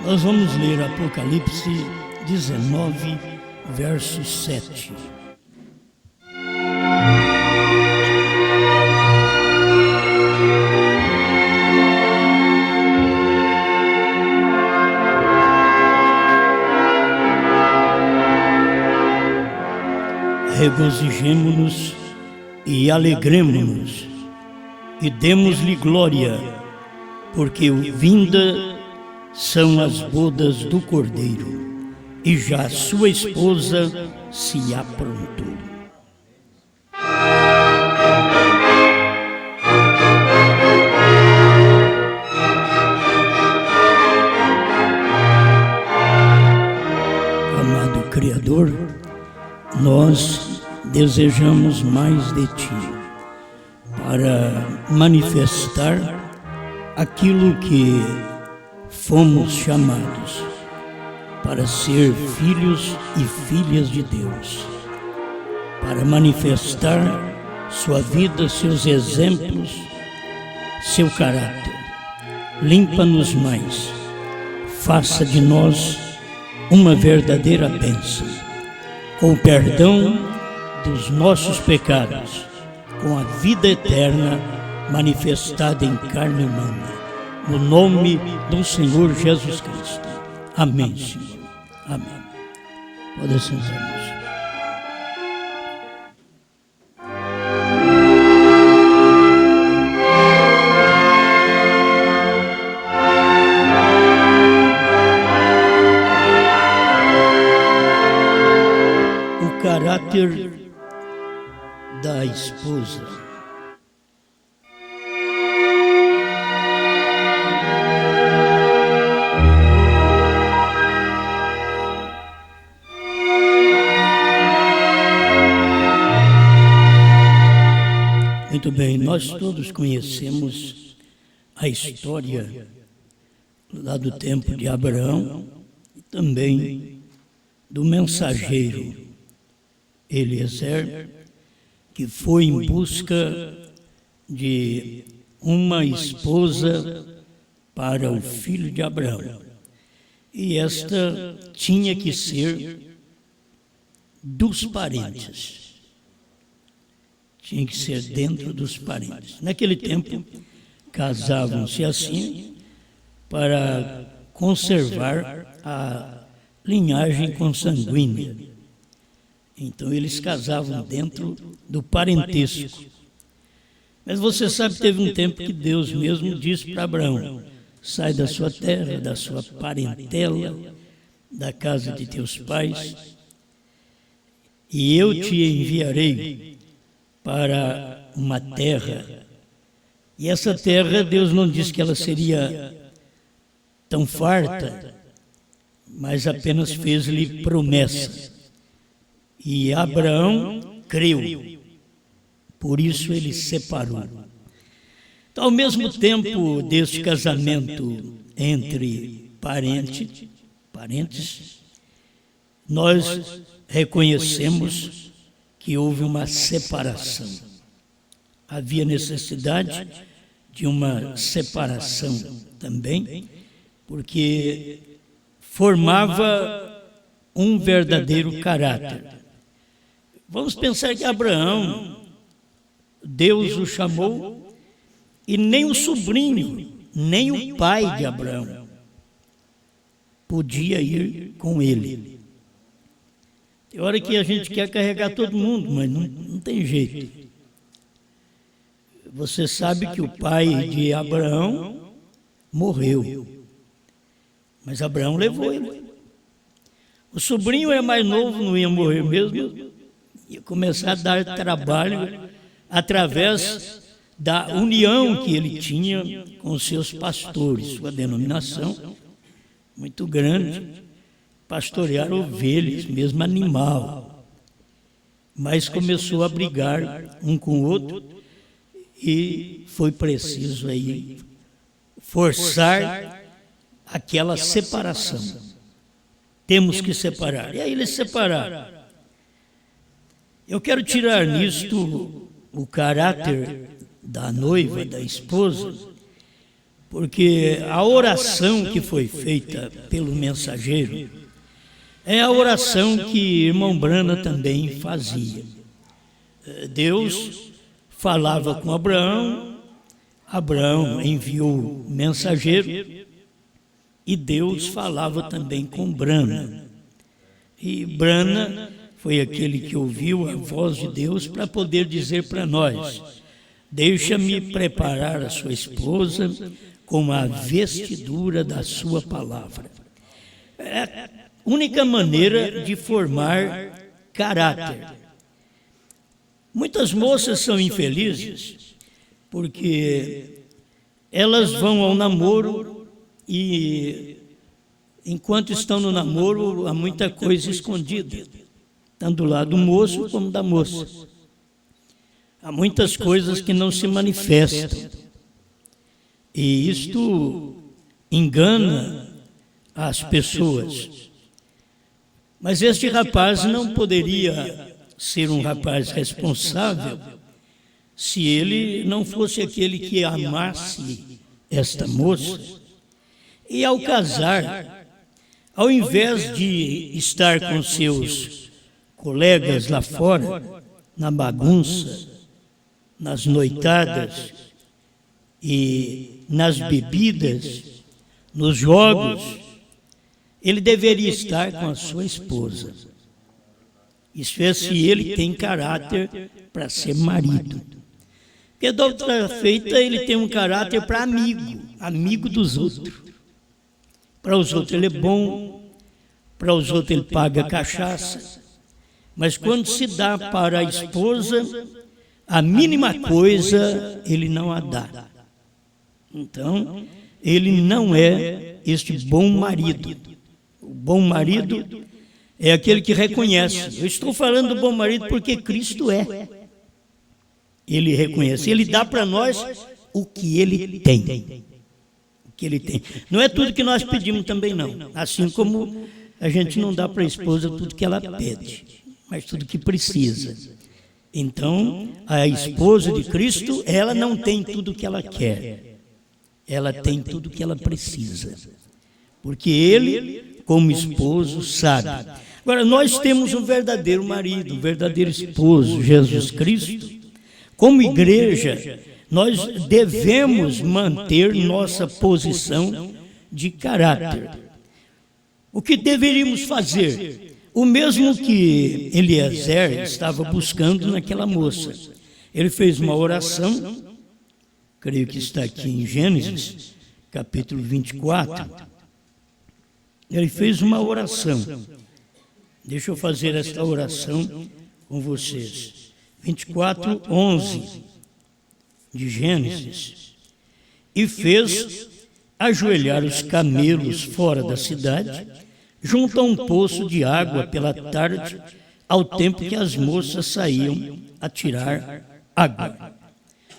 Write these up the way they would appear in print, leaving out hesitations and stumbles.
Nós vamos ler Apocalipse 19, verso 7. Regozijemo-nos e alegremo-nos e demos-lhe glória, porque vinda são as bodas do Cordeiro, e já sua esposa se aprontou. Amado Criador, nós desejamos mais de Ti, para manifestar aquilo que fomos chamados, para ser filhos e filhas de Deus, para manifestar sua vida, seus exemplos, seu caráter. Limpa-nos mais, faça de nós uma verdadeira bênção, com o perdão dos nossos pecados, com a vida eterna manifestada em carne humana, no nome do Senhor Jesus Cristo. Amém, Senhor. Amém. Pode sentar-nos. O caráter da esposa. Muito bem, nós todos conhecemos a história lá do tempo de Abraão e também do mensageiro Eliezer, que foi em busca de uma esposa para o filho de Abraão. E esta tinha que ser dos parentes. Tinha que ser dentro dos parentes. Naquele tempo, casavam-se assim para conservar a linhagem consanguínea. Então, eles casavam dentro do parentesco. Mas você sabe que teve um tempo que Deus mesmo disse para Abraão: sai da sua terra, da sua parentela, da casa de teus pais, e eu te enviarei para uma terra. E essa terra, Deus não disse que ela seria tão farta, mas apenas fez-lhe promessa. E Abraão creu, por isso ele separou. Então, ao mesmo tempo deste casamento entre parentes, nós reconhecemos que houve uma separação. Havia necessidade de uma separação também, porque formava um verdadeiro caráter. Vamos pensar que Abraão, Deus o chamou, e nem o sobrinho, nem o pai de Abraão podia ir com ele. Tem hora que a gente quer carregar todo mundo, mas não tem jeito. Você sabe que o pai de Abraão morreu, mas Abraão levou ele. O sobrinho é mais novo, não ia morrer mesmo, ia começar a dar trabalho através da união que ele tinha com os seus pastores, sua denominação muito grande, pastorear ovelhas, mesmo animal. Mas começou a brigar um com o outro e foi preciso aí forçar aquela separação. Temos que separar. E aí eles separaram. Eu quero tirar nisto o caráter da noiva, da esposa, porque a oração que foi feita pelo mensageiro é a oração que irmão Brana também fazia. Deus falava com Abraão, Abraão enviou o mensageiro e Deus falava também com Brana. E Brana foi aquele que ouviu a voz de Deus para poder dizer para nós: deixa-me preparar a sua esposa com a vestidura da sua palavra. É a única maneira de formar caráter. Muitas moças são infelizes porque elas vão ao namoro e, enquanto estão no namoro, há muita coisa escondida, tanto do lado do moço como da moça. Há muitas coisas que não se manifestam. E isto engana as pessoas. Mas este rapaz não poderia ser um rapaz responsável se ele não fosse aquele que amasse esta moça. E ao casar, ao invés de estar com seus colegas lá fora, na bagunça, nas noitadas e nas bebidas, nos jogos, ele deveria estar com a sua esposa. Isso é se ele tem caráter para ser marido. Porque da outra feita ele tem um caráter para amigo dos outros. Para os outros ele é bom, para os outros ele paga cachaça. Mas quando se dá para a esposa, a mínima coisa ele não a dá. Então, ele não é este bom marido. O bom marido é aquele que reconhece. Eu estou falando do bom marido porque Cristo é. Ele reconhece. Ele dá para nós o que ele tem. O que ele tem. Não é tudo que nós pedimos também, não. Assim como a gente não dá para a esposa tudo que ela pede, mas tudo que precisa. Então, a esposa de Cristo, ela não tem tudo o que ela quer. Ela tem tudo o que ela precisa. Porque ele, como esposo, sabe. Agora, nós temos um verdadeiro marido, um verdadeiro esposo, Jesus Cristo. Como igreja, nós devemos manter nossa posição de caráter. O que deveríamos fazer? O mesmo que Eliezer estava buscando naquela moça. Ele fez uma oração, creio que está aqui em Gênesis, capítulo 24. Ele fez uma oração. Deixa eu fazer esta oração com vocês. 24:11 de Gênesis. E fez ajoelhar os camelos fora da cidade, junto a um poço de água pela tarde, ao tempo que as moças saíam a tirar água.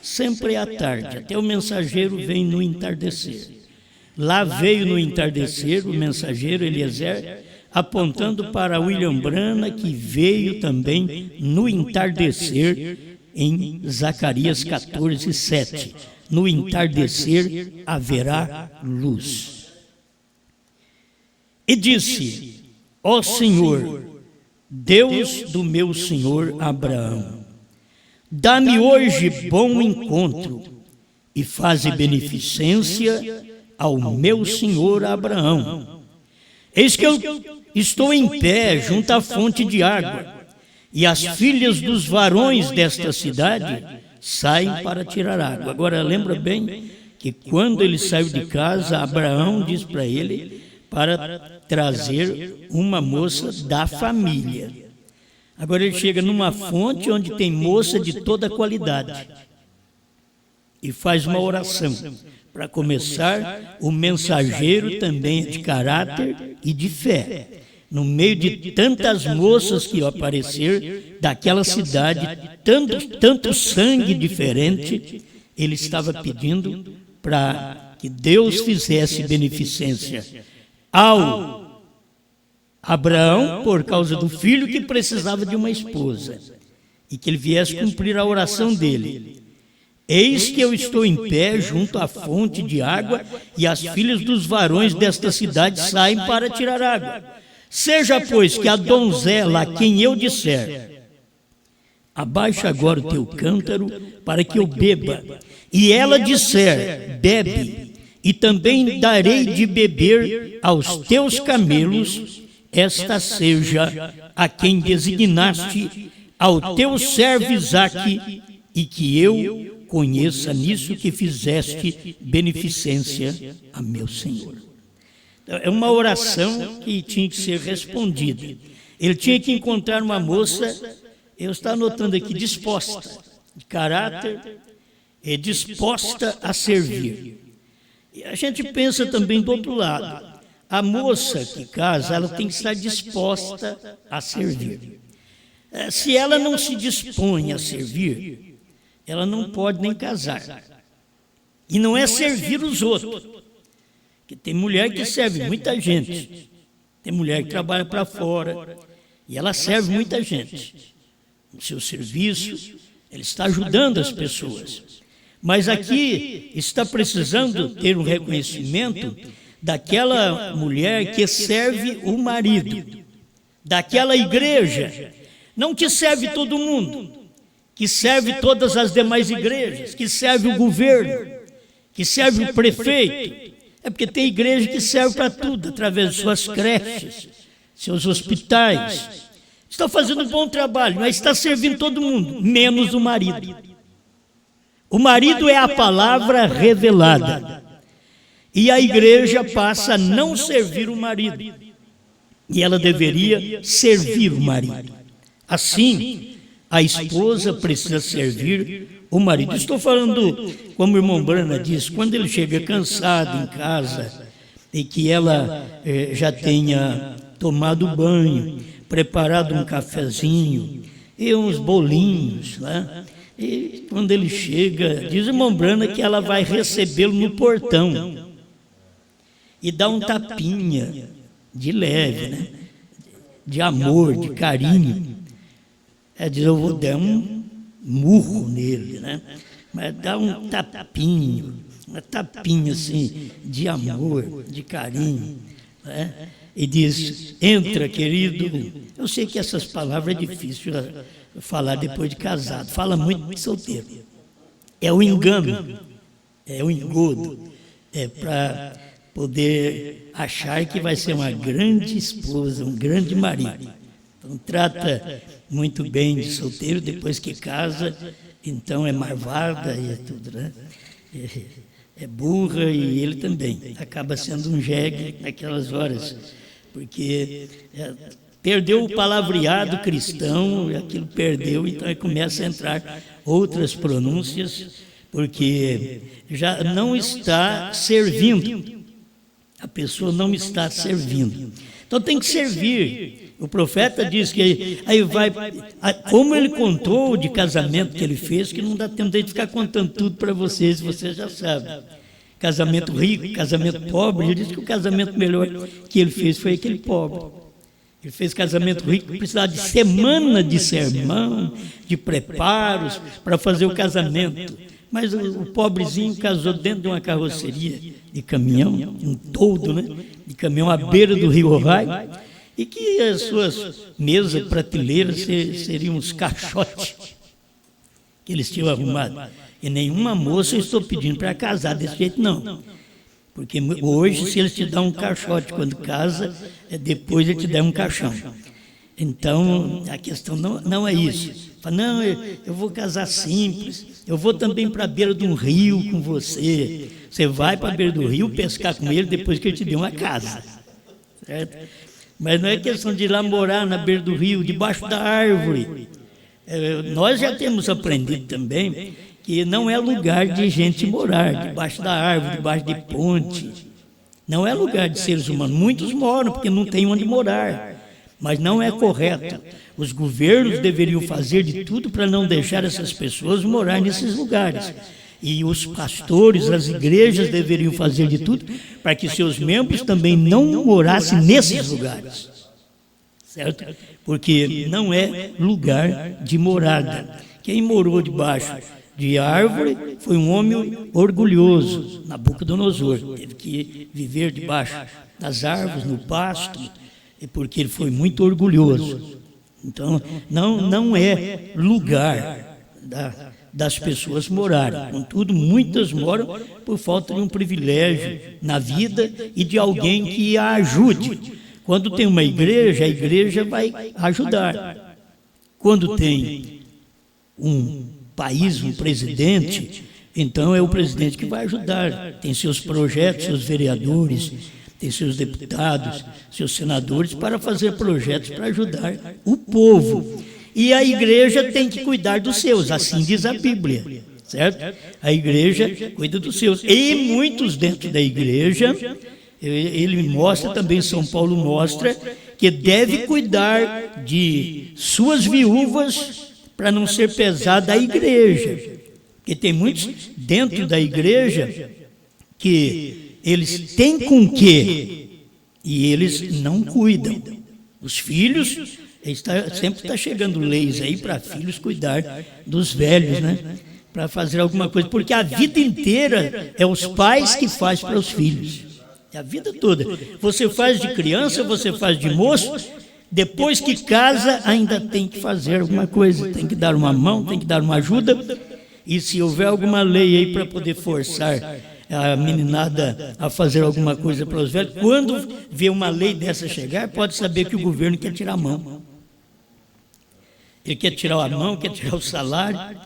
Sempre à tarde, até o mensageiro vem no entardecer. Lá veio no entardecer o mensageiro Eliezer, apontando para William Brana, que veio também no entardecer, em Zacarias 14:7. No entardecer haverá luz. E disse: ó Senhor, Deus do meu senhor Abraão, dá-me hoje bom encontro e faze beneficência ao meu senhor Abraão. Eis que eu estou em pé junto à fonte de água, e as filhas dos varões desta cidade saem para tirar água. Agora, lembra bem que quando ele saiu de casa, Abraão diz para ele para trazer uma moça da família. Agora ele chega numa fonte onde tem moça de toda qualidade e faz uma oração. Para começar, o mensageiro também é de caráter e de fé. No meio de tantas moças que apareceram daquela cidade, tanto sangue diferente, ele estava pedindo para que Deus fizesse beneficência ao Abraão, por causa do filho que precisava de uma esposa, e que ele viesse cumprir a oração dele. Eis que eu estou em pé junto à fonte de água, e as filhas dos varões desta cidade saem para tirar água. Seja, pois, que a donzela a quem eu disser, abaixa agora o teu cântaro para que eu beba, e ela disser, bebe, e também darei de beber aos teus camelos, esta seja a quem designaste ao teu servo Isaque, e que eu conheça nisso que fizeste beneficência a meu Senhor. É uma oração que tinha que ser respondida. Ele tinha que encontrar uma moça, eu estou anotando aqui, disposta, de caráter, disposta a servir. E a gente pensa também do outro lado. A moça que casa, ela tem que estar disposta a servir. Se ela não se dispõe a servir, ela não pode nem casar. E não é servir os outros. Porque tem mulher que serve muita gente. Tem mulher que trabalha para fora. E ela serve muita gente. No seu serviço, ela está ajudando as pessoas. Mas aqui está precisando ter um reconhecimento daquela mulher que serve o marido. Daquela igreja. Não que serve todo mundo, que serve todas as demais igrejas, que serve o governo, que serve o prefeito. É porque tem igreja que serve para tudo, através de suas creches, seus hospitais. Está fazendo um bom trabalho, mas está servindo todo mundo, menos o marido. O marido é a palavra revelada. E a igreja passa a não servir o marido. E ela deveria servir o marido. Assim, a esposa precisa servir o marido. Estou falando, como o irmão Brana disse, quando ele chega cansado em casa e que ela já tenha tomado banho, preparado um cafezinho e uns bolinhos, né? E quando ele chega, diz o irmão Brana que ela vai recebê-lo no portão e dá um tapinha de leve, né? De amor, de carinho. Diz, eu vou dar um murro nele, né? Mas dá um tapinho, uma tapinha assim, de amor, de carinho, né? E diz, entra, querido. Eu sei que essas palavras é difícil falar depois de casado, fala muito de solteiro. É o engano, é o engodo, é para poder achar que vai ser uma grande esposa, um grande marido. Então trata muito bem de solteiro, depois que casa, então é marvada e é tudo, né? É burra e ele também. Acaba sendo um jegue naquelas horas, porque perdeu o palavreado cristão, aquilo perdeu, então aí começa a entrar outras pronúncias, porque já não está servindo. A pessoa não está servindo. Então tem que servir. O profeta diz que aí vai, como ele contou de casamento que ele fez, que não dá tempo de ficar contando tudo para vocês já sabem. Casamento rico, casamento pobre, ele disse que o casamento melhor que ele fez foi aquele pobre. Ele fez casamento rico, precisava de semana de sermão, de preparos para fazer o casamento. Mas o pobrezinho casou dentro de uma carroceria de caminhão, um toldo, né? De caminhão à beira do rio Ovai, e que as suas mesas, prateleiras seriam uns caixotes que eles tinham arrumado. E nenhuma moça eu estou pedindo para casar desse jeito, não. Porque hoje, se eles te dão um caixote quando casa, depois ele te dá um caixão. Então, a questão não é isso. Fala, não, eu vou casar simples, eu vou também para a beira de um rio com você. Você vai para a beira do rio pescar com ele depois que ele te deu uma casa. Certo? Mas não é questão de ir lá morar na beira do rio, debaixo da árvore. Nós já temos aprendido também que não é lugar de gente morar, debaixo da árvore, debaixo de ponte. Não é lugar de seres humanos. Muitos moram porque não tem onde morar. Mas não é correto. Os governos deveriam fazer de tudo para não deixar essas pessoas morar nesses lugares. E os pastores, as igrejas deveriam fazer de tudo para que seus membros também não morassem nesses lugares. Certo? Porque não é lugar de morada. Quem morou debaixo de árvore, foi um homem orgulhoso. Nabucodonosor teve que viver debaixo das árvores, no pasto, porque ele foi muito orgulhoso. Então, não é lugar das pessoas morarem. Contudo, muitas moram por falta de um privilégio na vida e de alguém que a ajude. Quando tem uma igreja, a igreja vai ajudar. Quando tem um país, um presidente, então é o presidente que vai ajudar. Tem seus projetos, seus vereadores, tem seus deputados, seus senadores para fazer projetos para ajudar o povo. E a igreja tem que cuidar dos seus, assim diz a Bíblia, certo? A igreja cuida dos seus. E muitos dentro da igreja, ele mostra também, São Paulo mostra, que deve cuidar de suas viúvas para não ser pesada a igreja. Porque tem muitos dentro da igreja que eles têm com quê e eles não cuidam. Os filhos, sempre está chegando leis aí para filhos cuidar dos velhos, né? Para fazer alguma coisa, porque a vida inteira é os pais que fazem para os filhos. É a vida toda. Você faz de criança, você faz de moço, depois que casa ainda tem que fazer alguma coisa, tem que dar uma mão, tem que dar uma ajuda. E se houver alguma lei aí para poder forçar a meninada a fazer alguma coisa para os velhos, quando vê uma lei dessa chegar, pode saber que o governo quer tirar a mão. Ele quer tirar a mão, quer tirar o salário,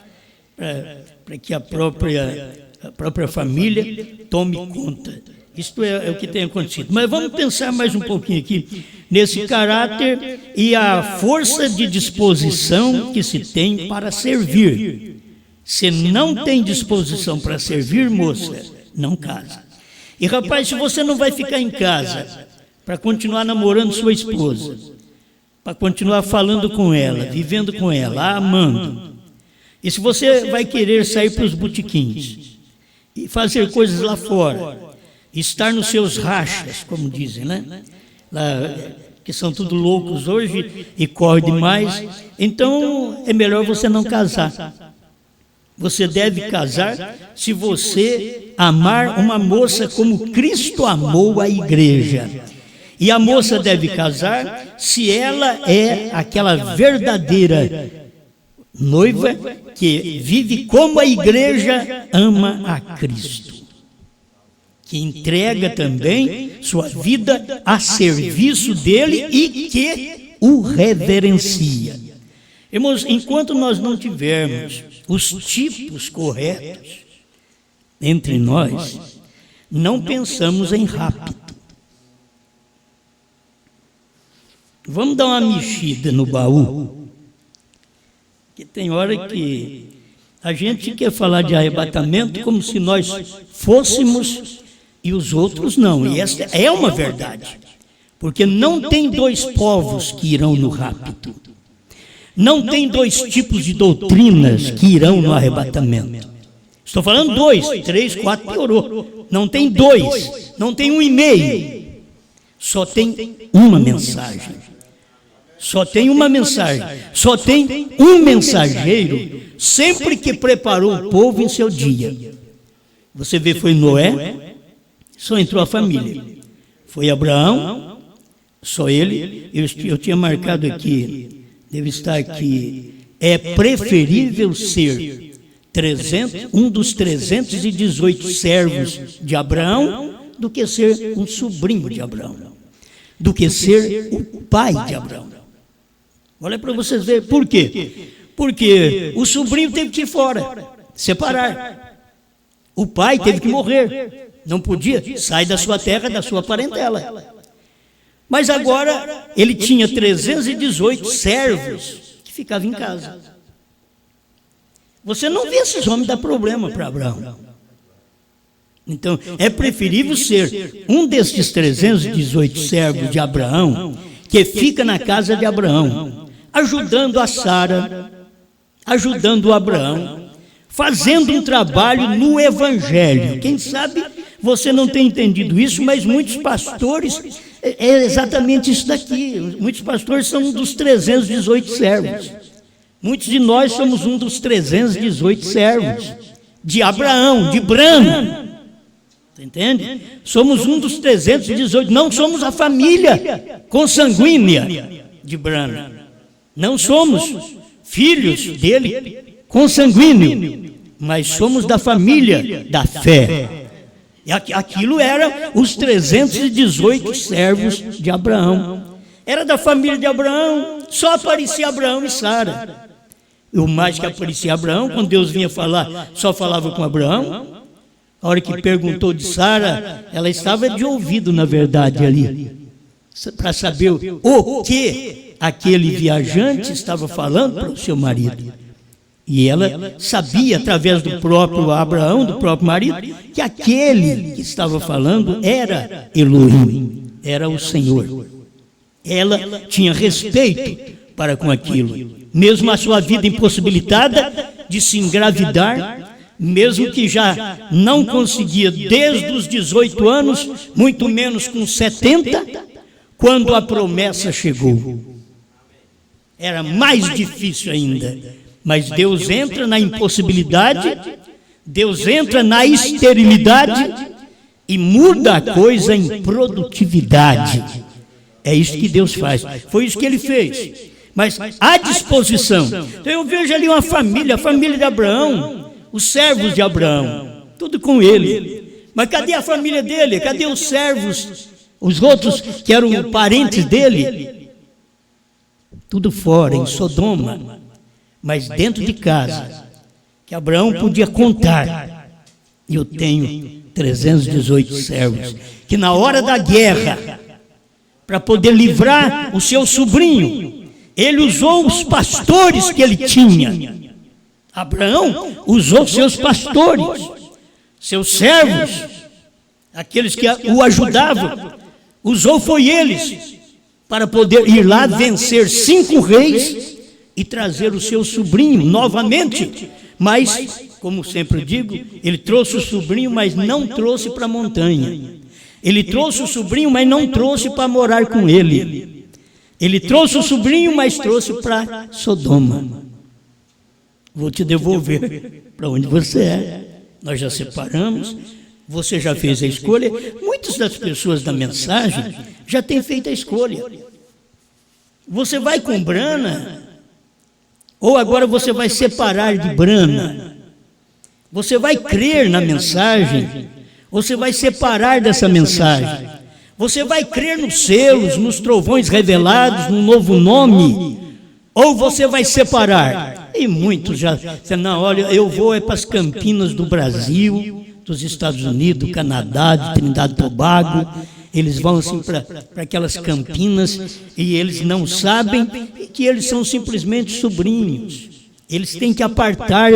para que a própria família tome conta. Isto é o que tem acontecido. Mas vamos pensar mais um pouquinho aqui nesse caráter e a força de disposição que se tem para servir. Se não tem disposição para servir, moça, não casa. E rapaz, se você não vai ficar em casa para continuar namorando sua esposa, para continuar falando com ela, vivendo com ela, amando, e se você vai querer sair para os botequins e fazer coisas lá fora, estar nos seus rachas, como dizem, né? Lá, que são tudo loucos hoje e corre demais, então é melhor você não casar. Você deve casar se você amar uma moça como Cristo amou a igreja. E a moça deve casar se ela é aquela verdadeira noiva que vive como a igreja ama a Cristo, que entrega também sua vida a serviço dele e que o reverencia. Irmãos, enquanto nós não tivermos os tipos corretos entre nós, não pensamos em rapto. Vamos dar uma mexida no baú, que tem hora que a gente quer falar de arrebatamento como se nós fôssemos e os outros não. E essa é uma verdade, porque não tem dois povos que irão no rapto. Não tem dois tipos de doutrinas que irão no arrebatamento. Estou falando 2, 3, 4, piorou. Não tem 2, não tem 1,5. Só tem uma mensagem. Só tem uma mensagem. Só tem um mensageiro, sempre que preparou o povo em seu dia. Você vê, foi Noé, só entrou a família. Foi Abraão, só ele. Eu tinha marcado aqui, deve estar aqui, é preferível ser um dos 318 servos de Abraão do que ser um sobrinho de Abraão, do que ser o pai de Abraão. Olha para vocês verem, por quê? Porque o sobrinho teve que ir fora, separar. O pai teve que morrer, não podia, sai da sua terra, da sua parentela. Mas agora ele tinha 318 servos que ficavam em casa. Você não vê esses homens dar problema para Abraão. Então, é preferível ser um desses 318 servos de Abraão, que fica na casa de Abraão, ajudando a Sara, ajudando o Abraão, fazendo um trabalho no Evangelho. Quem sabe você não tem entendido isso, mas muitos pastores, é exatamente isso daqui. Muitos pastores são um dos 318 servos. Muitos de nós somos um dos 318 servos de Abraão, de Brana. Você entende? Somos um dos 318, não somos a família consanguínea de Brana. Não somos filhos dele consanguíneo, mas somos da família da fé. E aquilo era os 318 servos de Abraão. Era da família de Abraão, só aparecia Abraão e Sara. E o mais que aparecia Abraão, quando Deus vinha falar, só falava com Abraão. A hora que perguntou de Sara, ela estava de ouvido, na verdade, ali, para saber o que aquele viajante estava falando para o seu marido. E ela sabia, através do próprio Abraão, do próprio marido, que aquele que estava falando era Elohim, era o Senhor. Ela tinha respeito para com aquilo. Mesmo a sua vida impossibilitada de se engravidar, mesmo que já não conseguia desde os 18 anos, muito menos com 70, quando a promessa chegou. Era mais difícil ainda. Mas Deus entra na impossibilidade, Deus entra na esterilidade e muda a coisa em produtividade. É isso que Deus faz. Foi isso que Ele fez. Mas à disposição. Então eu vejo ali uma família, a família de Abraão, os servos de Abraão, tudo com ele. Mas cadê a família dele? Cadê os servos, os outros que eram parentes dele? Tudo fora, em Sodoma. Mas dentro de casa, que Abraão podia contar. Eu tenho 318 servos, que na hora da guerra, para poder livrar o seu sobrinho, ele usou os pastores que ele tinha. Abraão usou seus pastores, seus servos, aqueles que o ajudavam, usou foi eles, para poder ir lá vencer 5 reis e trazer o seu sobrinho novamente. Mas, como sempre digo, ele trouxe o sobrinho, mas não trouxe para a montanha. Ele trouxe o sobrinho, mas não trouxe para morar com ele. Ele trouxe o sobrinho, mas trouxe para Sodoma. Vou te devolver para onde você é. Nós já separamos, você já fez a escolha. Muitas das pessoas da mensagem já têm feito a escolha. Você vai com Brana, ou agora você vai separar de Brana? Você vai crer na mensagem, ou você vai separar dessa mensagem? Você vai crer nos selos, nos trovões revelados, no novo nome, ou você vai separar? E muitos já dizem, não, olha, eu vou para as Campinas do Brasil, dos Estados Unidos, do Canadá, de Trindade e Tobago. Eles vão assim para aquelas Campinas e eles não sabem que eles são simplesmente sobrinhos. Eles têm que apartar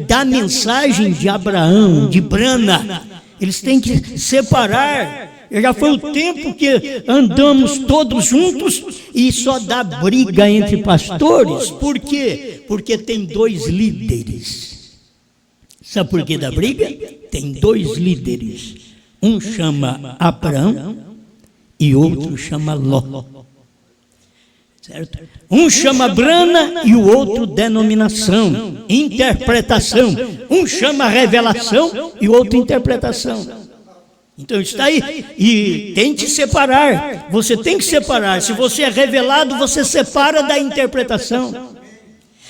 da mensagem de Abraão, de Brana. Eles têm que separar. Já foi o tempo que andamos todos juntos e só dá briga entre pastores. Por quê? Porque tem 2 líderes. Sabe por que dá briga? Tem 2 líderes. Um chama Abraão e outro chama Ló. Certo? Um chama Brana e o outro denominação, interpretação. Um chama revelação e o outro interpretação. Então está aí, e tente separar, você tem que separar. Se você é revelado, você separa da interpretação.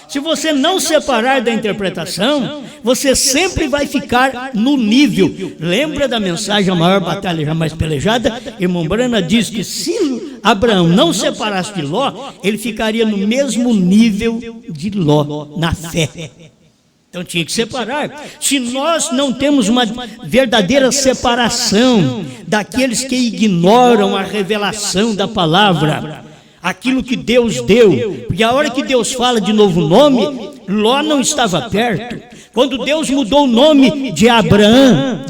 Se você não separar da interpretação, você sempre vai ficar no nível. Lembra da mensagem, a maior batalha jamais pelejada? Irmão Brana diz que se Abraão não separasse de Ló, ele ficaria no mesmo nível de Ló, na fé. Então tinha que separar. Se nós não temos uma verdadeira separação daqueles que ignoram a revelação da palavra, aquilo que Deus deu, porque a hora que Deus fala de novo nome, Ló não estava perto. Quando Deus mudou o nome de Abraão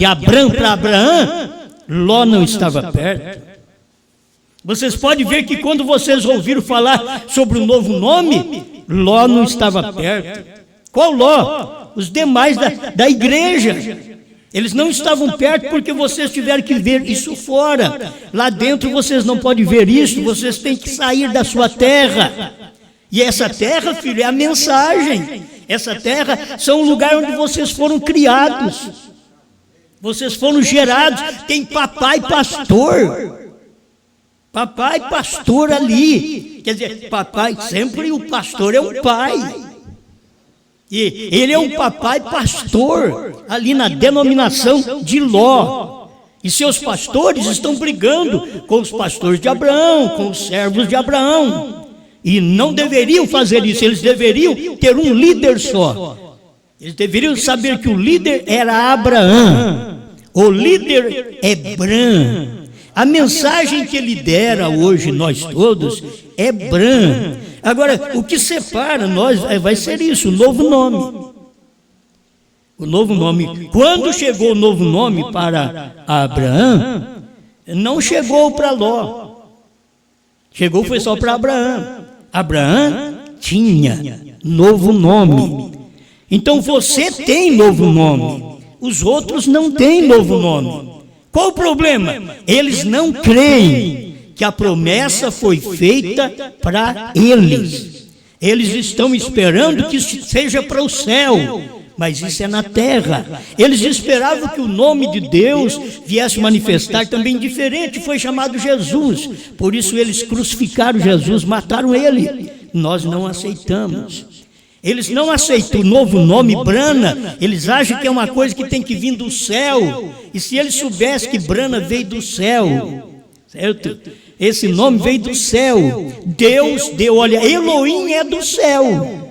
para Abraão, Ló não estava perto. Vocês podem ver que quando vocês ouviram falar sobre o novo nome, Ló não estava perto. Qual Ló? Os demais da igreja. Eles não estavam perto porque vocês tiveram que ver isso fora. Lá dentro vocês não podem ver isso, vocês têm que sair da sua terra E essa terra, filho, é a mensagem. Essa terra são o lugar onde vocês foram criados. Vocês foram gerados. Tem papai pastor. Papai pastor ali. Quer dizer, papai, sempre o pastor é um pai. E ele é um papai pastor ali na denominação de Ló. E seus pastores estão brigando com os pastores de Abraão, com os servos de Abraão. E não deveriam fazer isso, eles deveriam ter um líder só. Eles deveriam saber que o líder era Abraão, o líder é Bram. A mensagem que ele dera hoje, nós todos, é Bram. Agora, o que separa nós vai ser isso, o novo nome. O novo nome. Quando chegou o novo nome para Abraão, não chegou para Ló. Chegou, foi só para Abraão. Abraão tinha novo nome. Então você tem novo nome. Os outros não têm novo nome. Qual o problema? Eles não creem que a promessa foi feita para eles. Eles estão esperando que isso seja para o céu, mas isso é na terra. Eles esperavam que o nome de Deus viesse manifestar também diferente, foi chamado Jesus. Por isso eles crucificaram Jesus, mataram ele. Nós não aceitamos. Eles não aceitam o novo nome, Brana. Eles acham que é uma coisa que tem que vir do céu. E se eles soubessem que Brana veio do céu, certo? Esse nome veio do céu. Deus deu, olha, Elohim é do céu.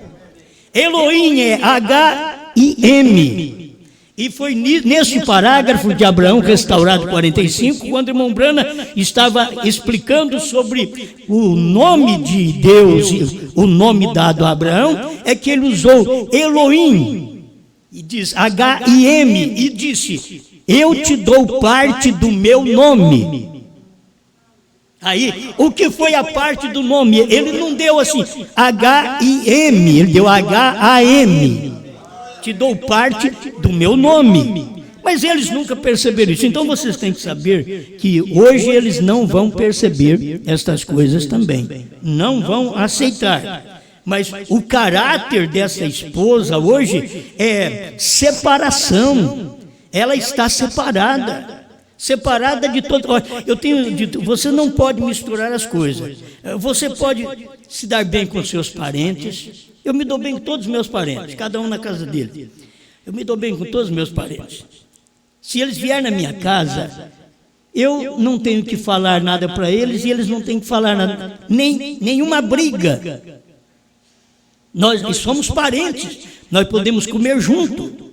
Elohim é H-I-M. E foi nesse parágrafo de Abraão, restaurado 45, quando o irmão Brana estava explicando sobre o nome de Deus, o nome dado a Abraão, é que ele usou Elohim, e diz H-I-M, e disse: eu te dou parte do meu nome. Aí, o que foi a parte do nome? Ele não deu assim H-I-M, ele deu H-A-M. Te dou parte do meu nome. Mas eles nunca perceberam isso. Então vocês têm que saber que hoje eles não vão perceber estas coisas também. Não vão aceitar. Mas o caráter dessa esposa hoje é separação. Ela está separada. Separada de todo. Eu tenho dito, você não pode misturar as coisas. Você pode se dar bem com seus parentes. Eu me dou bem com todos os meus parentes, cada um na casa dele. Eu me dou bem com todos os meus parentes. Se eles vierem na minha casa, eu não tenho que falar nada para eles e eles não têm que falar nada, nenhuma briga. Nós somos parentes, nós podemos comer junto,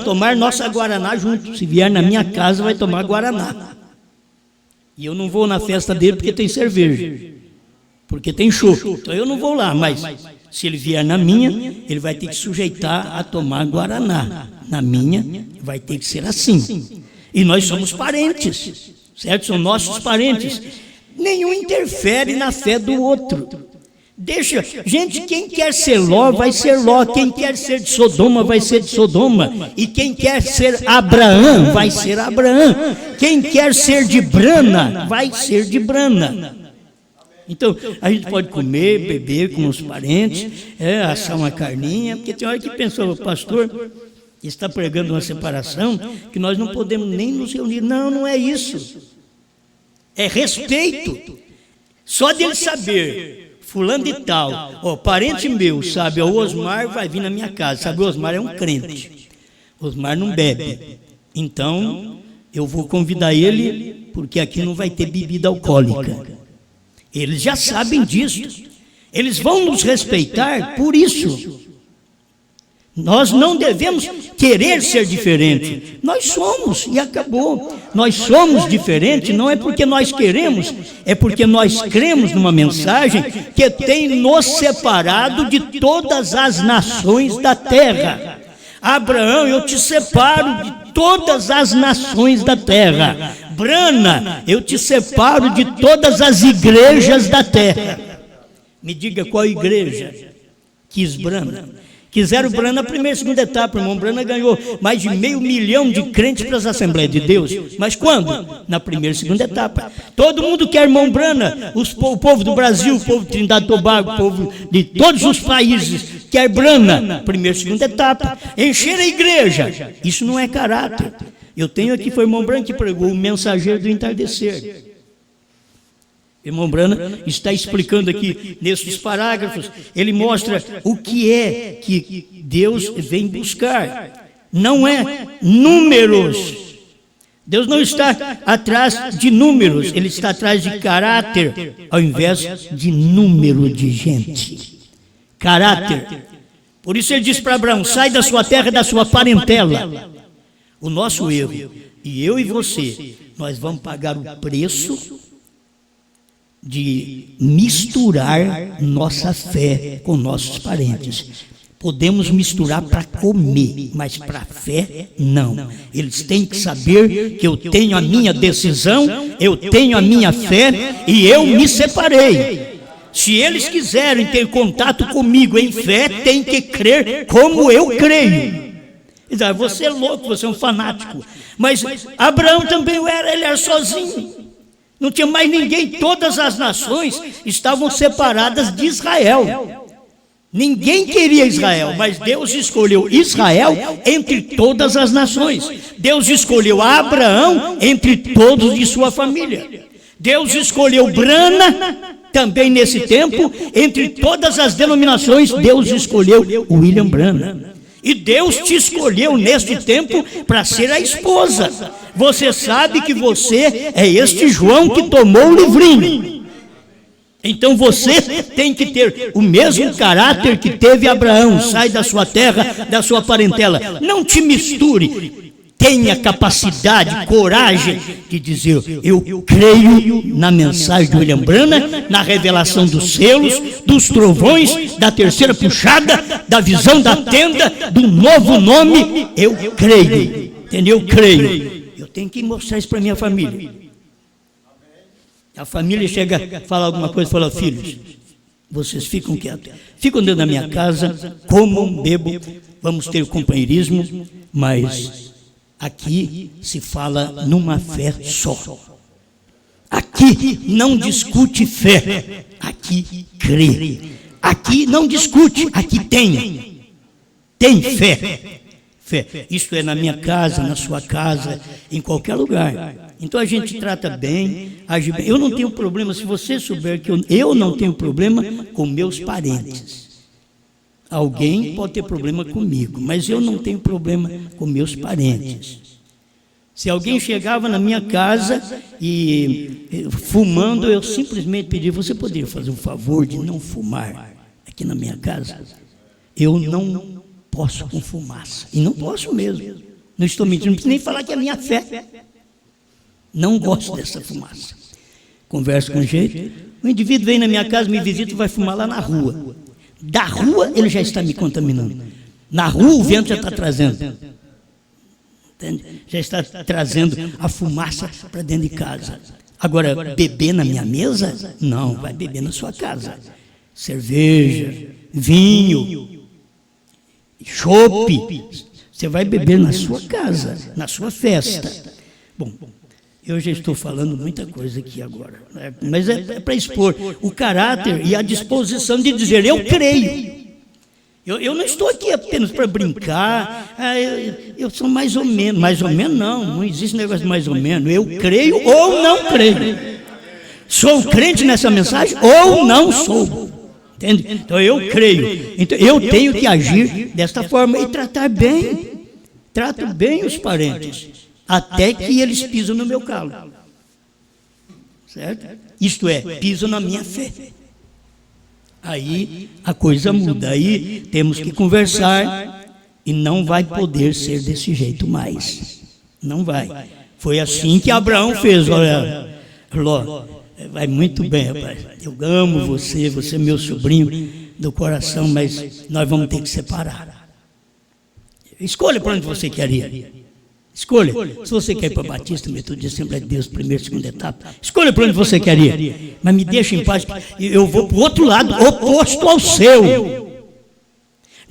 tomar nossa guaraná junto. Se vier na minha casa, vai tomar guaraná. E eu não vou na festa dele porque tem cerveja. Porque tem choco, então eu não vou lá, mas se ele vier na minha, ele vai ter que sujeitar a tomar guaraná. Na minha, vai ter que ser assim. E nós somos parentes, certo? São nossos parentes. Nenhum interfere na fé do outro. Deixa, gente, quem quer ser Ló, vai ser Ló. Quem quer ser de Sodoma, vai ser de Sodoma. E quem quer ser Abraão, vai ser Abraão. Quem quer ser de Brana, vai ser de Brana. Então, a gente pode comer, beber com os parentes, assar uma carninha, porque tem hora que pensou, o pastor está pregando uma separação, que nós não podemos nem nos reunir. Não, não é isso. É respeito. Só dele saber, fulano de tal, parente meu, sabe, o Osmar vai vir na minha casa, sabe, o Osmar é um crente, o Osmar não bebe, então eu vou convidar ele, porque aqui não vai ter bebida alcoólica. Eles já sabem disso. Eles vão nos respeitar por isso. Nós não devemos querer ser diferente. Nós somos e acabou. Nós somos diferentes não é porque nós queremos, é porque nós cremos numa mensagem que tem nos separado de todas as nações da terra. Abraão, eu te separo de todas as nações da terra. Brana, eu te separo de todas as igrejas da terra. Me diga qual igreja quis Brana. Quiseram o Brana na primeira e segunda etapa. O irmão Brana ganhou mais de 500 mil de crentes para as Assembleias de Deus. Mas quando? Na primeira e segunda etapa. Todo mundo quer irmão Brana. O povo do Brasil, o povo de Trindade e Tobago, o povo de todos os países quer Brana. Primeira e segunda etapa. Encher a igreja. Isso não é caráter. Eu tenho aqui, foi o irmão Brana que pregou o mensageiro do entardecer. Irmão Brana está explicando aqui nesses parágrafos, ele mostra o que é que Deus vem buscar. Não é números. Deus não está atrás de números, Ele está atrás de caráter, ao invés de número de gente. Caráter. Por isso ele diz para Abraão, sai da sua terra e da sua parentela. O nosso erro, e eu e você, nós vamos pagar o preço de misturar nossa fé com nossos parentes. Podemos misturar para comer, mas para a fé, não. Eles têm que saber que eu tenho a minha decisão, eu tenho a minha fé e eu me separei. Se eles quiserem ter contato comigo em fé, tem que crer como eu creio. Você é louco, você é um fanático. Mas Abraão também era, ele era sozinho. Não tinha mais ninguém, todas as nações estavam separadas de Israel. Ninguém queria Israel, mas Deus escolheu Israel entre todas as nações. Deus escolheu Abraão entre todos de sua família. Deus escolheu Brana, também nesse tempo, entre todas as denominações, Deus escolheu William Brana. E Deus te escolheu neste tempo para ser a esposa. Você sabe que você é este João que tomou o livrinho. Então você tem que ter o mesmo caráter que teve Abraão. Sai da sua terra, da sua parentela. Não te misture. Tenha capacidade, coragem de dizer, eu creio na mensagem de William Brana, na revelação dos selos, dos trovões, da terceira puxada, da visão da tenda, do novo nome, eu creio. Entendeu? Eu creio. Eu tenho que mostrar isso para minha família. A família chega a falar alguma coisa e fala, filhos, vocês ficam quietos. Ficam dentro da minha casa, comam, bebam, vamos ter companheirismo, mas aqui se fala numa fé só. Aqui não discute fé, aqui crê. Aqui não discute, aqui tem. Tem fé. Fé. Isso é na minha casa, na sua casa, em qualquer lugar. Então a gente trata bem, age bem. Eu não tenho problema, se você souber que eu não tenho problema com meus parentes. Alguém pode ter problema comigo, mas eu não tenho problema com meus parentes. Se alguém chegava na minha casa e fumando, eu simplesmente pedi, você poderia fazer um favor de não fumar aqui na minha casa? Eu não posso com fumaça, e não posso mesmo. Não estou mentindo, não preciso nem falar que é a minha fé. Não gosto dessa fumaça. Converso com jeito. O indivíduo vem na minha casa, me visita e vai fumar lá na rua. Da rua ele já está me contaminando. Na rua o vento já está trazendo. Entende? Já está trazendo a fumaça para dentro de casa. Agora, beber na minha mesa? Não, vai beber na sua casa. Cerveja, vinho, chope. Você vai beber na sua casa, na sua festa. Bom, eu já estou falando muita coisa aqui agora, né? Mas é para expor o caráter e a disposição de dizer, eu creio. Eu não estou aqui apenas para brincar, eu sou mais ou menos não existe negócio de mais ou menos, eu creio ou não creio. Sou crente nessa mensagem ou não sou. Entende? Então eu creio, então eu tenho que agir desta forma e tratar bem. Trato bem os parentes. Até que eles pisam no meu calo. Certo? Isto é, pisam na minha fé. Aí a coisa muda. Aí temos que conversar e não vai poder ser desse jeito mais. Não vai. Foi assim que Abraão fez. Olha, Ló, vai muito bem, rapaz. Eu amo você, você é meu sobrinho do coração, mas nós vamos ter que separar. Escolha para onde você quer ir. Escolha, se você quer ir para Batista, Metodista, Assembleia de Deus, primeira, segunda etapa, escolha para onde você quer ir, mas me deixa em paz, eu vou para o outro lado, oposto ao seu.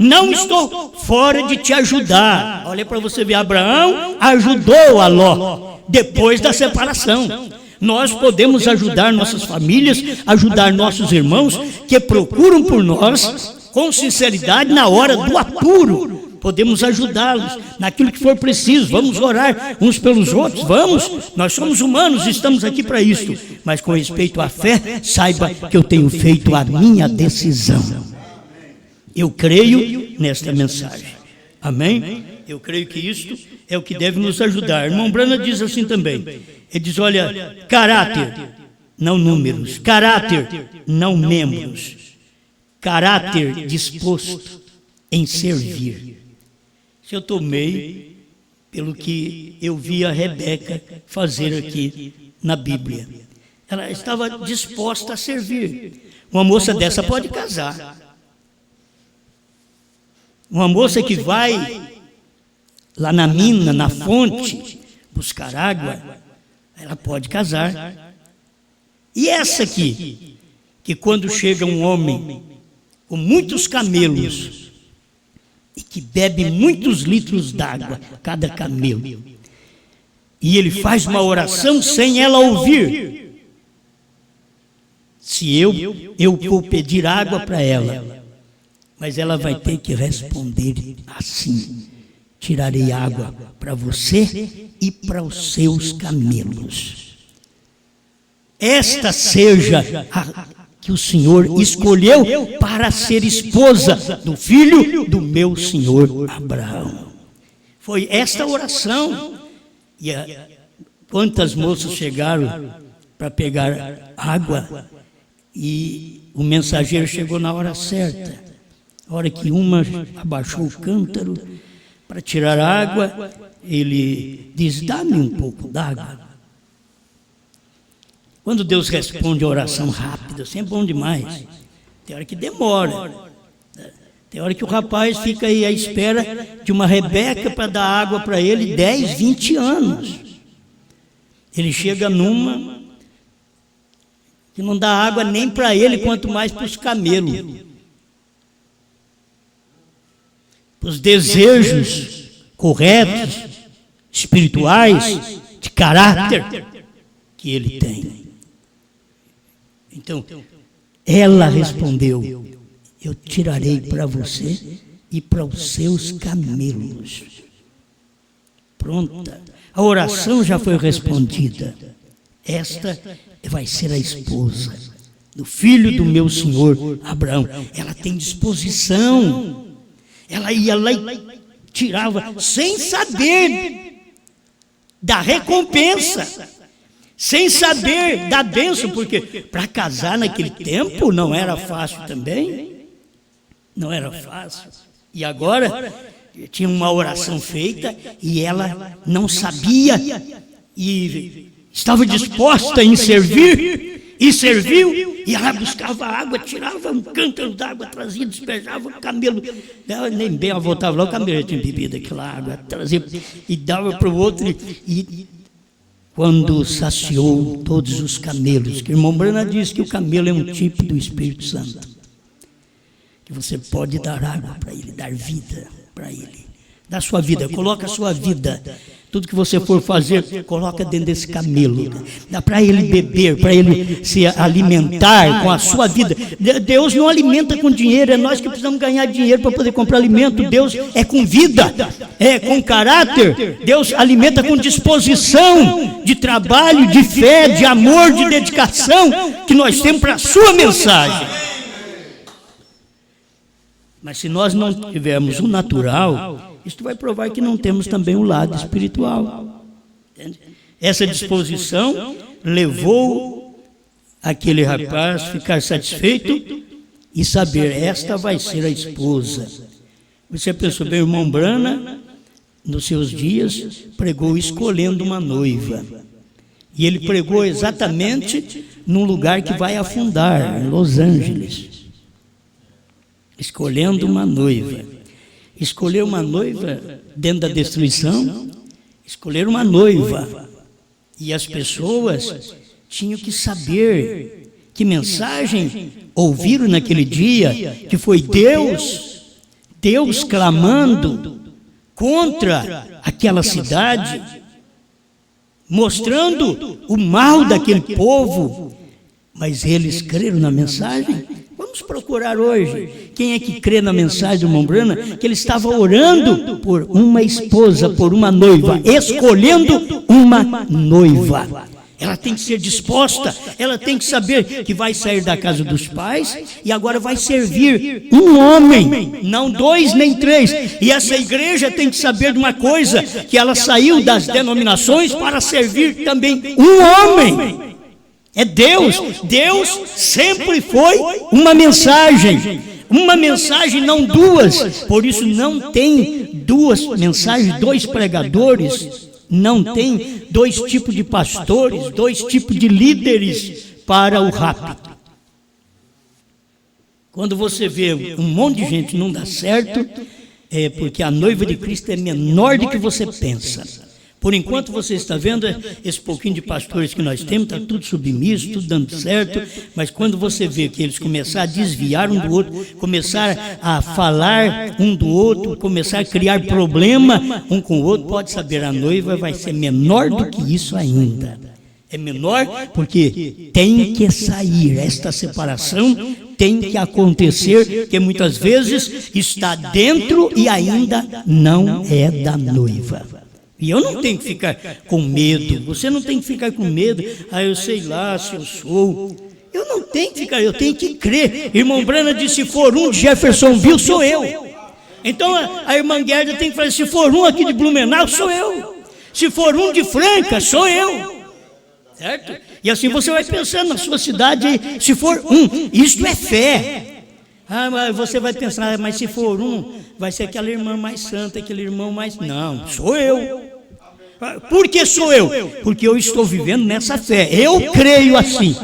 Não estou fora de te ajudar. Olha para você ver, Abraão ajudou a Ló depois da separação. Nós podemos ajudar nossas famílias, ajudar nossos irmãos que procuram por nós com sinceridade na hora do apuro. Podemos ajudá-los naquilo que for preciso. Vamos orar uns pelos outros, vamos. Nós somos humanos, estamos aqui para isso. Mas com respeito à fé, saiba que eu tenho feito a minha decisão. Eu creio nesta mensagem. Amém? Eu creio que isto é o que deve nos ajudar. Irmão Brana diz assim também. Ele diz, olha, caráter, não números. Caráter, não membros. Caráter disposto em servir. Se eu tomei pelo que eu vi a Rebeca fazer aqui na Bíblia. Ela estava disposta a servir. Uma moça dessa pode casar. Uma moça que vai lá na mina, na fonte, buscar água, ela pode casar. E essa aqui, que quando chega um homem com muitos camelos, e que bebe muitos litros d'água, cada camelo, e ele faz uma oração sem ela ouvir. Se eu vou pedir água para ela, mas ela vai ter que responder assim: tirarei água para você e para os seus camelos. Esta seja a que o Senhor escolheu para ser esposa do filho do meu senhor Abraão. Foi esta oração. E quantas moças chegaram para pegar água e o mensageiro chegou na hora certa. A hora que uma abaixou o cântaro para tirar água, ele diz, dá-me um pouco d'água. Quando Deus responde a oração rápida, sempre é bom demais. Tem hora que demora. Tem hora que o rapaz fica aí à espera de uma Rebeca para dar água para ele 10, 20 anos. Ele chega numa que não dá água nem para ele, quanto mais para os camelos. Os desejos corretos, espirituais, de caráter que ele tem. Então, ela respondeu, eu tirarei para você e para os seus camelos. Pronta. A oração já foi respondida. Esta vai ser a esposa do filho do meu senhor Abraão. Ela tem disposição. Ela ia lá e tirava, sem saber da recompensa, sem saber da bênção, porque para casar naquele tempo não era fácil também. Não era fácil. E agora tinha uma oração feita e ela não sabia e estava disposta em servir. E serviu, e ela buscava água, tirava um cântaro d'água, trazia, despejava o camelo. Ela nem bem ela voltava lá, o camelo já tinha bebido aquela água, trazia e dava para o outro. E quando saciou todos os camelos, que o irmão Brana diz que o camelo é um tipo do Espírito Santo, que você pode dar água para ele, dar vida para ele. Dá sua vida, coloca a sua vida. Tudo que você for fazer, coloca dentro desse camelo. Dá para ele beber, para ele se alimentar com a sua vida. Deus não alimenta com dinheiro, é nós que precisamos ganhar dinheiro para poder comprar alimento. Deus é com vida, é com caráter. Deus alimenta com disposição de trabalho, de fé, de amor, de dedicação que nós temos para a sua mensagem. Mas se nós não tivermos o natural, isto vai provar que não temos também o lado espiritual. Entende? Essa disposição levou aquele rapaz a ficar satisfeito e saber, esta vai ser a esposa. Você pensou bem, o irmão Brana, nos seus dias, pregou escolhendo uma noiva. E ele pregou exatamente num lugar que vai afundar, em Los Angeles. Escolhendo uma noiva. Escolher uma noiva dentro da destruição, escolher uma noiva. E as pessoas tinham que saber que mensagem ouviram naquele dia, que foi Deus Deus clamando contra aquela cidade, mostrando o mal daquele povo, mas eles creram na mensagem. Vamos procurar hoje quem é que crê na mensagem do Mombrana, que ele estava orando por uma esposa, por uma noiva, escolhendo uma noiva. Ela tem que ser disposta, ela tem que saber que vai sair da casa dos pais e agora vai servir um homem, não 2 nem 3. E essa igreja tem que saber de uma coisa, que ela saiu das denominações para servir também um homem. É Deus. Deus sempre foi uma mensagem, não 2. Por isso não tem 2 mensagens, 2 pregadores. Não tem 2 tipos de pastores, 2 tipos de líderes para o rapto. Quando você vê um monte de gente não dá certo, é porque a noiva de Cristo é menor do que você pensa. Por enquanto você está vendo esse pouquinho de pastores que nós temos, está tudo submisso, tudo dando certo, mas quando você vê que eles começarem a desviar um do outro, começar a falar um do outro, começar a criar problema um com o outro, pode saber, a noiva vai ser menor do que isso ainda. É menor porque tem que sair, esta separação tem que acontecer, porque muitas vezes está dentro e ainda não é da noiva. E eu não tenho que ficar com medo, você não tem que ficar com medo, eu sei lá se eu sou. Eu não tenho que ficar, eu tenho que crer. Irmão Brana disse, se for um de Jeffersonville, sou eu. Então a irmã Gerda tem que falar, se for um aqui de Blumenau, sou eu. Se for um de Franca, sou eu. Certo? E assim você vai pensando na sua cidade, se for um, isto é fé. Mas você vai pensar, mas se for um, vai ser aquela irmã mais santa, aquele irmão mais... Não, sou eu. Por que sou eu? Porque eu estou vivendo nessa fé, eu creio assim.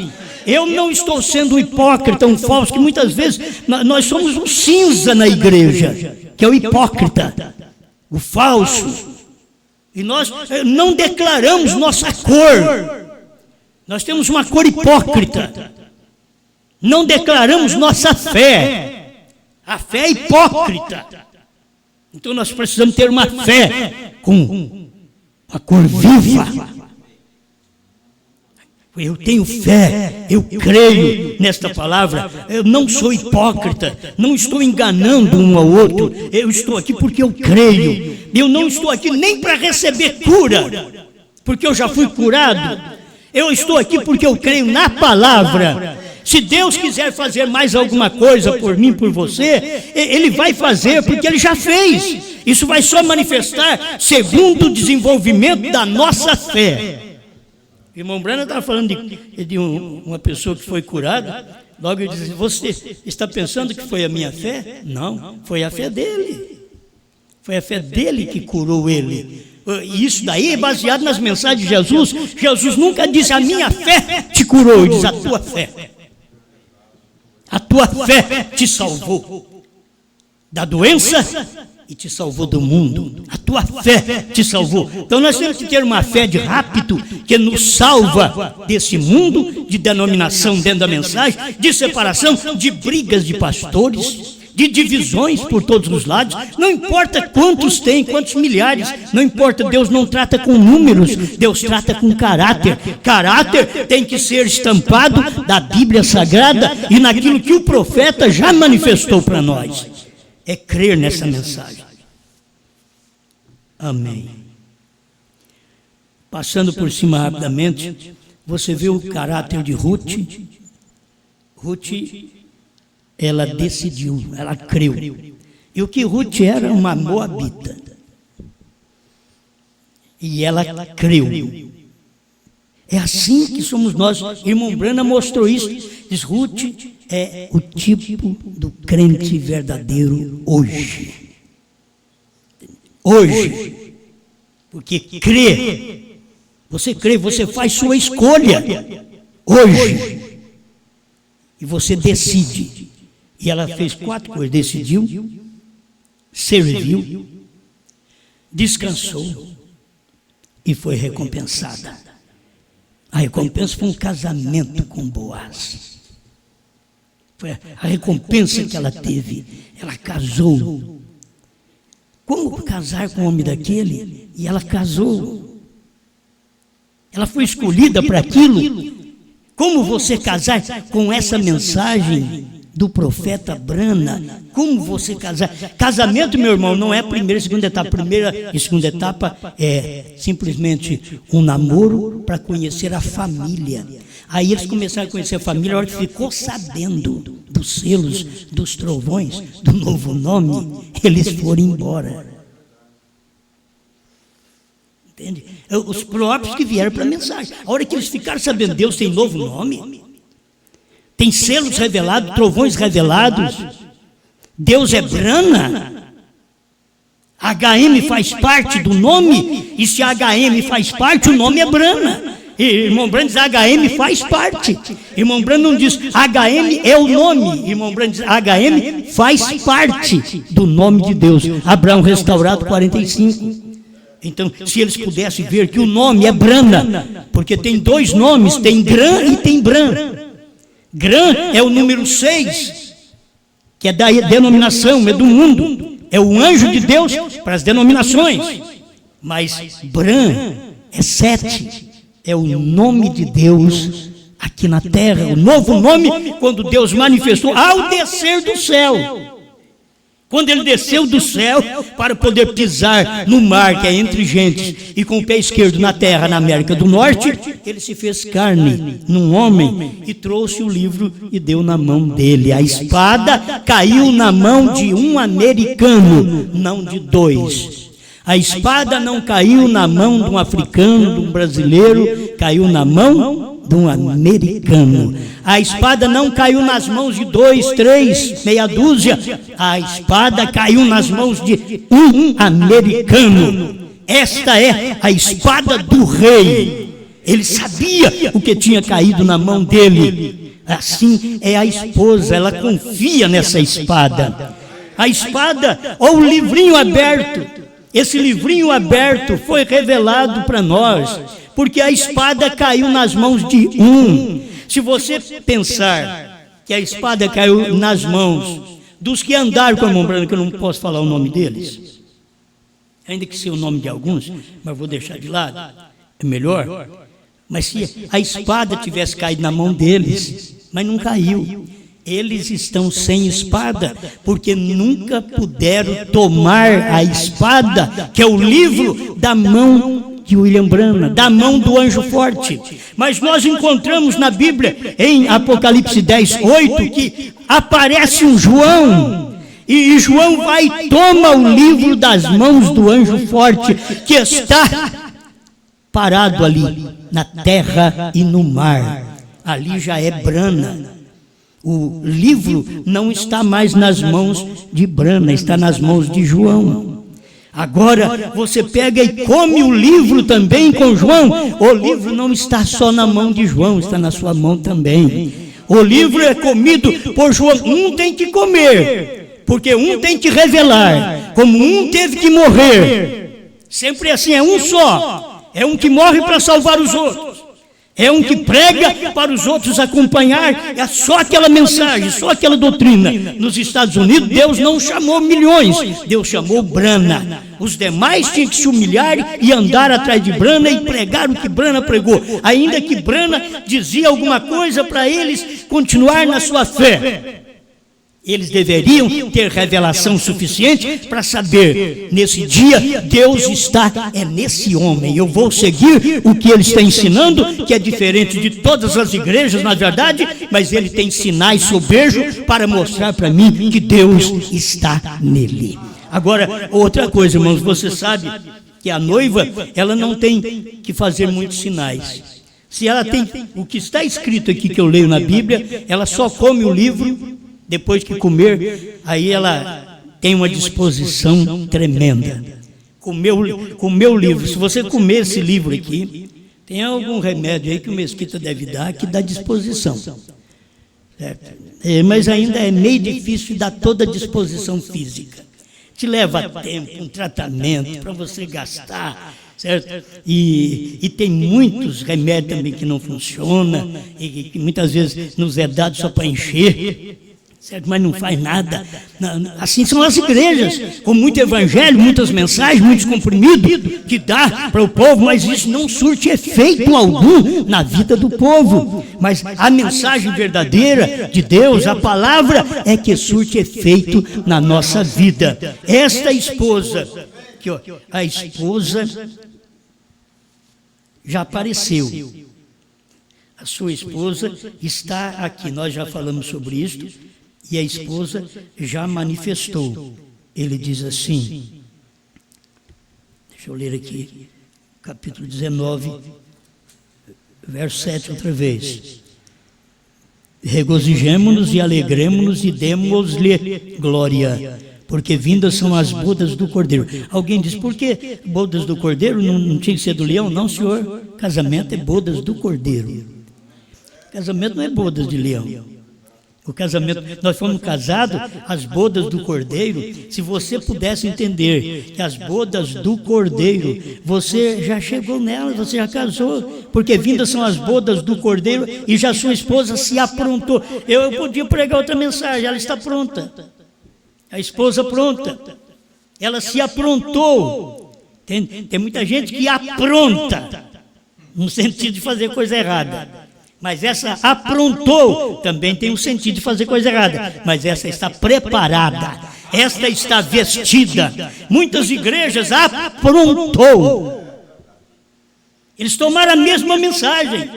Eu não estou sendo um hipócrita, um falso, que muitas vezes nós somos um cinza na igreja, que é o hipócrita, o falso. E nós não declaramos nossa cor. Nós temos uma cor hipócrita. Não declaramos nossa fé. A fé é hipócrita. Então nós precisamos ter uma fé com uma cor viva. Eu tenho fé, eu creio nesta palavra. Eu não sou hipócrita, não estou enganando um ao outro. Eu estou aqui porque eu creio. Eu não estou aqui nem para receber cura, porque eu já fui curado. Eu estou aqui porque eu creio na palavra. Se Deus quiser fazer mais alguma coisa por mim, por você, Ele vai fazer, porque Ele já fez. Isso vai só manifestar segundo o desenvolvimento da nossa fé. O irmão Brana estava falando de uma pessoa que foi curada. Logo ele disse, você está pensando que foi a minha fé? Não, foi a fé dele. Foi a fé dele que curou ele. E isso daí é baseado nas mensagens de Jesus. Jesus nunca disse, a minha fé te curou, ele diz, a tua fé. A tua fé te salvou da doença e te salvou do mundo. A tua fé te salvou. Então nós temos que ter uma fé de rápido que nos salva desse mundo de denominação dentro da mensagem, de separação, de brigas de pastores, de divisões por todos os lados. Não importa quantos tem, quantos milhares, não importa, Deus não trata com números, Deus trata com caráter. Caráter tem que ser estampado da Bíblia Sagrada e naquilo que o profeta já manifestou para nós. É crer nessa mensagem. Amém. Passando por cima rapidamente, você vê o caráter de Ruth. Ruth, ela decidiu, ela creu. E o que Ruth era? Uma moabita. E ela creu. É assim que somos nós. Irmão Brana mostrou isso. Diz, Ruth é o tipo do crente verdadeiro hoje. Hoje. Porque crê. Você crê, você faz sua escolha. Hoje. E você decide. E ela fez 4 coisas. Decidiu, serviu, descansou e foi recompensada. A recompensa foi um casamento com Boaz. Foi a recompensa que ela teve. Ela casou Como casar com um homem daquele? E ela casou. Ela foi escolhida para aquilo. Como você casar com essa mensagem do profeta Brana? Como você casar? Casamento, meu irmão, não é a primeira e segunda etapa. Primeira e segunda etapa é simplesmente um namoro para conhecer a família. Aí eles começaram a conhecer a família, a hora que ficou sabendo dos selos, dos trovões, do novo nome, eles foram embora. Entende? Os próprios que vieram para a mensagem. A hora que eles ficaram sabendo, Deus tem novo nome, tem selos revelados, trovões revelados, Deus é Brana, HM faz parte do nome, e se HM faz parte, o nome é Brana. E irmão Brana diz, HM faz parte. Irmão Brana não diz, HM é o nome. Irmão Brana diz, HM faz parte do nome de Deus. Abraão restaurado 45. Então, se eles pudessem ver que o nome é Brana, porque tem dois nomes, tem Gran e tem Bran. Gran é o número 6, que é da denominação, é do mundo. É o anjo de Deus para as denominações. Mas Bran é 7. É o nome de Deus aqui na terra, o novo nome, quando Deus manifestou ao descer do céu. Quando ele desceu do céu para poder pisar no mar, que é entre gentes, e com o pé esquerdo na terra, na América do Norte, ele se fez carne num homem e trouxe o livro e deu na mão dele. A espada caiu na mão de um americano, não de dois. A espada não caiu na mão de um africano, de um brasileiro, caiu na mão de um americano. A espada não caiu nas mãos de 2, 3, meia dúzia. A espada caiu nas mãos de um americano. Esta é a espada do rei. Ele sabia o que tinha caído na mão dele. Assim é a esposa, ela confia nessa espada. A espada, ou o livrinho aberto. Esse livrinho aberto foi revelado para nós, porque a espada caiu nas mãos de um. Se você pensar que a espada caiu nas mãos dos que andaram com a mão branca, eu não posso falar o nome deles, ainda que seja o nome de alguns, mas vou deixar de lado, é melhor. Mas se a espada tivesse caído na mão deles, mas não caiu. Eles estão sem espada, porque nunca puderam tomar a espada, que é o livro, da mão de William Branham, da mão do anjo forte. Mas nós encontramos na Bíblia, em Apocalipse 10, 8, que aparece um João, e João vai e toma o livro das mãos do anjo forte, que está parado ali, na terra e no mar. Ali já é Brana. O livro não está mais nas mãos de Brana, está nas mãos de João. Agora você pega e come o livro também com João. O livro não está só na mão de João, está na sua mão também. O livro é comido por João. Um tem que comer, porque um tem que revelar. Como um teve que morrer, sempre assim, é um só. É um que morre para salvar os outros. É um que prega para os outros acompanhar, é só aquela mensagem, só aquela doutrina. Nos Estados Unidos, Deus não chamou milhões, Deus chamou Brana. Os demais tinham que se humilhar e andar atrás de Brana e pregar o que Brana pregou. Ainda que Brana dizia alguma coisa para eles continuar na sua fé. Eles deveriam ter revelação suficiente para saber, nesse dia, Deus está nesse homem. Eu vou seguir o que ele está ensinando, que é diferente de todas as igrejas, na verdade, mas ele tem sinais soberbos para mostrar para mim que Deus está nele. Agora, outra coisa, irmãos, você sabe que a noiva, ela não tem que fazer muitos sinais. Se ela tem o que está escrito aqui, que eu leio na Bíblia, ela só come o livro. Depois que comer, aí ela tem uma disposição tremenda. Comer o livro, se você comer esse livro aqui, tem algum remédio aí que o Mesquita deve dar, que dá disposição. Certo? Mas ainda é meio difícil dar toda a disposição física. Te leva tempo, um tratamento para você gastar, certo? E tem muitos remédios também que não funcionam, e que muitas vezes nos é dado só para encher. certo? Mas não faz nada. Assim são as igrejas, com muito evangelho, muitas mensagens, muitos comprimidos que dá para o povo, mas isso não surte efeito algum na vida do povo. Mas a mensagem verdadeira de Deus, a palavra, é que surte efeito na nossa vida. Esta esposa, aqui, ó, a esposa já apareceu. A sua esposa está aqui, nós já falamos sobre isto. E a esposa já manifestou. Ele diz assim, deixa eu ler aqui, capítulo 19, verso 7 outra vez. Regozijemo-nos e alegremo-nos e demos-lhe glória, porque vindas são as bodas do Cordeiro. Alguém diz, por que bodas do Cordeiro? Não tinha que ser do leão? Não, senhor, casamento é bodas do Cordeiro. Casamento não é bodas de leão. O casamento, nós fomos casados, as bodas do Cordeiro. Se você pudesse entender que as bodas do Cordeiro, você já chegou nelas, você já casou, porque vindas são as bodas do Cordeiro e já sua esposa se aprontou. Eu podia pregar outra mensagem, ela está pronta. A esposa pronta, ela se aprontou. Tem muita gente que apronta, no sentido de fazer coisa errada. Mas essa aprontou, também tem o sentido de fazer coisa errada. Mas essa está preparada, esta está vestida. Muitas igrejas aprontou. Eles tomaram a mesma mensagem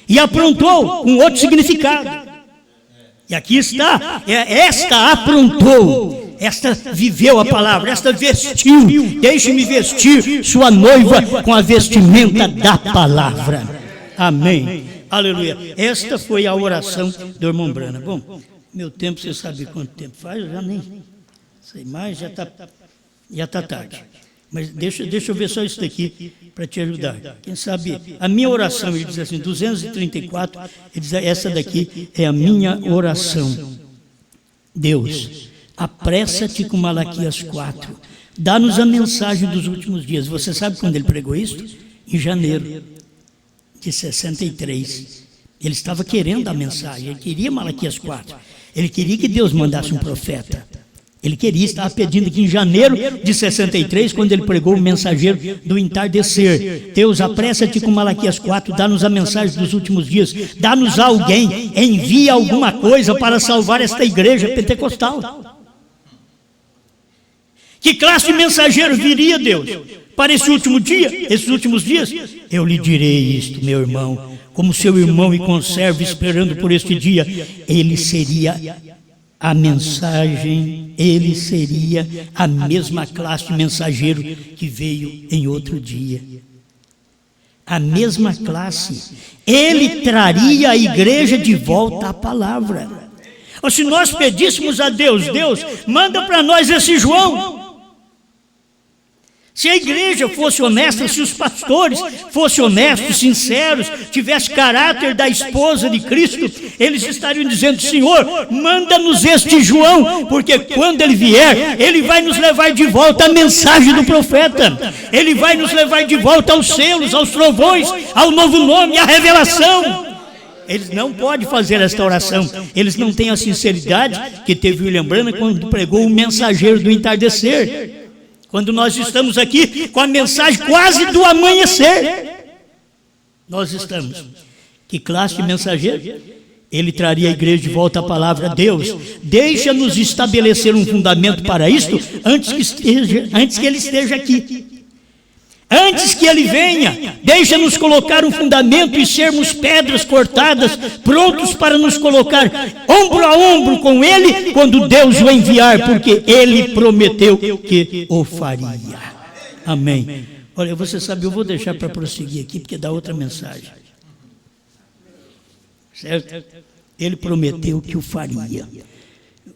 e aprontou com outro significado. E aqui está, esta aprontou, esta viveu a palavra, esta vestiu. Deixe-me vestir sua noiva com a vestimenta da palavra. Amém. Aleluia. Esta foi a oração do irmão Brana. Bom, meu tempo, você sabe quanto tempo faz? Eu já nem sei mais, já está tarde. Mas deixa eu ver só isso daqui para te ajudar. Quem sabe, a minha oração, ele diz assim, 234, ele diz, essa daqui é a minha oração. Deus, apressa-te com Malaquias 4. Dá-nos a mensagem dos últimos dias. Você sabe quando ele pregou isso? Em janeiro de 63, ele estava querendo a mensagem, ele queria Malaquias 4, ele queria que Deus mandasse um profeta, ele queria, estava pedindo aqui em janeiro de 63, quando ele pregou o mensageiro do entardecer. Deus, apressa-te com Malaquias 4, dá-nos a mensagem dos últimos dias, dá-nos alguém, envia alguma coisa para salvar esta igreja pentecostal. Que classe de mensageiro viria, Deus, para esse último dia, esses últimos dias? Eu lhe direi isto, meu irmão, como seu irmão e conservo, esperando por este dia. Ele seria a mensagem, ele seria a mesma classe de mensageiro que veio em outro dia. A mesma classe. Ele traria a igreja de volta à palavra. Ou se nós pedíssemos a Deus, Deus, manda para nós esse João. Se a igreja fosse honesta, se os pastores fossem honestos, sinceros, tivessem caráter da esposa de Cristo, eles estariam dizendo, Senhor, manda-nos este João, porque quando ele vier, ele vai nos levar de volta a mensagem do profeta, ele vai nos levar de volta aos selos, aos trovões, ao novo nome, à revelação. Eles não podem fazer esta oração, eles não têm a sinceridade que teve William Branham quando pregou o mensageiro do entardecer. Quando nós estamos aqui com a mensagem quase do amanhecer, nós estamos. Que classe de mensageiro? Ele traria a igreja de volta à palavra. Deus, deixa-nos estabelecer um fundamento para isto antes que ele esteja aqui. Antes que ele venha, deixa-nos colocar um fundamento e sermos pedras cortadas, prontos para nos colocar ombro a ombro com ele, quando Deus o enviar, porque ele prometeu que o faria. Amém. Olha, você sabe, eu vou deixar para prosseguir aqui, porque dá outra mensagem. Certo? Ele prometeu que o faria.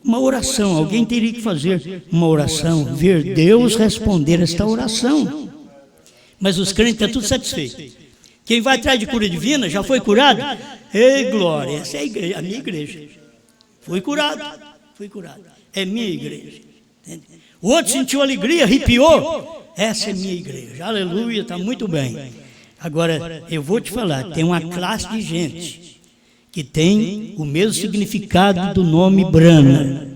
Uma oração, alguém teria que fazer uma oração, ver Deus responder esta oração. Mas os crentes estão tudo satisfeitos. Quem vai atrás de cura divina já foi curado? Ei, glória, essa é a igreja, a minha igreja. Fui curado. É minha igreja. O outro sentiu alegria, arrepiou. Essa é minha igreja. Aleluia, está muito bem. Agora, eu vou te falar, tem uma classe de gente que tem o mesmo significado do nome Brana,